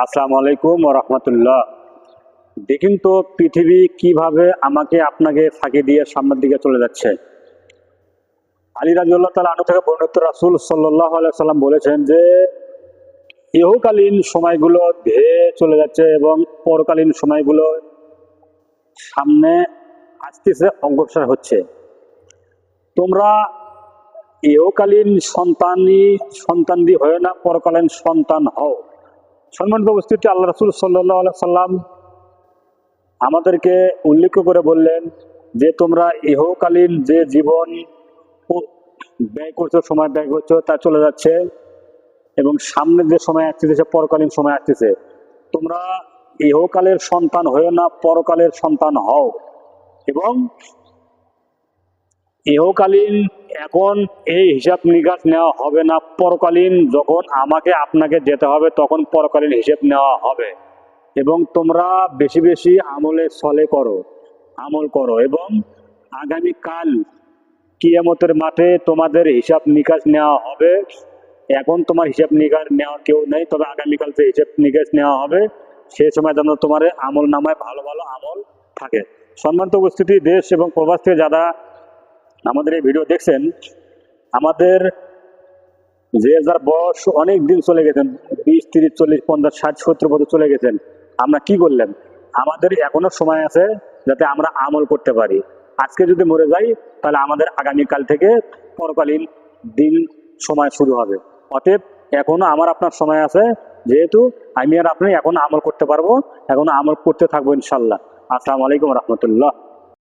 আসসালামু আলাইকুম ওয়া রাহমাতুল্লাহ। দেখুন তো পৃথিবী কিভাবে আমাকে আপনাকে ফাঁকি দিয়ে সামনের দিকে চলে যাচ্ছে। আলী রাদিয়াল্লাহু তাআলা আনহু থেকে বর্ণিত রাসূল সাল্লাল্লাহু আলাইহি সাল্লাম বলেছেন যে ইহকালীন সময়গুলো ধেয়ে চলে যাচ্ছে এবং পরকালীন সময়গুলো সামনে আসতেছে, অগ্রসর হচ্ছে। তোমরা ইহকালীন সন্তানদি হয়ে না, পরকালীন সন্তান হও। সম্মানিত উপস্থিতি, আল্লাহ রাসূল সাল্লাল্লাহু আলাইহি সাল্লাম আমাদেরকে উল্লেখ করে বললেন যে তোমরা ইহকালীন যে জীবন ব্যয় করছো, সময় ব্যয় করছো, তা চলে যাচ্ছে এবং সামনে যে সময় আসতেছে সে পরকালীন সময় আসতেছে। তোমরা ইহকালের সন্তান হয়েও না, পরকালের সন্তান হও। এবং ইহকালীন এখন এই হিসাব নিকাশ নেওয়া হবে না, পরকালীন যখন আমাকে আপনাকে যেতে হবে তখন পরকালীন হিসেব নেওয়া হবে। এবং তোমরা বেশি বেশি আমল করো এবং আগামীকাল কিয়ামতের মাঠে তোমাদের হিসাব নিকাশ নেওয়া হবে। এখন তোমার হিসাব নিকাশ নেওয়ার কেউ নেই, তবে আগামীকাল যে হিসাব নিকাশ নেওয়া হবে সে সময় যেন তোমার আমল নামায় ভালো ভালো আমল থাকে। সম্মানিত উপস্থিতি, দেশ এবং প্রবাস থেকে যারা আমাদের এই ভিডিও দেখছেন, আমাদের যে যার বয়স অনেক দিন চলে গেছেন, 20, 30, 40, 50, 60, 70 বছর চলে গেছেন, আমরা কি করলেন? আমাদের এখনো সময় আছে যাতে আমরা আমল করতে পারি। আজকে যদি মরে যাই তাহলে আমাদের আগামীকাল থেকে পরকালীন দিন সময় শুরু হবে। অতএব এখনো আমার আপনার সময় আছে, যেহেতু আমি আর আপনি এখনো আমল করতে পারবো, এখনো আমল করতে থাকবো ইনশাল্লাহ। আসসালামু আলাইকুম রহমতুল্লাহ।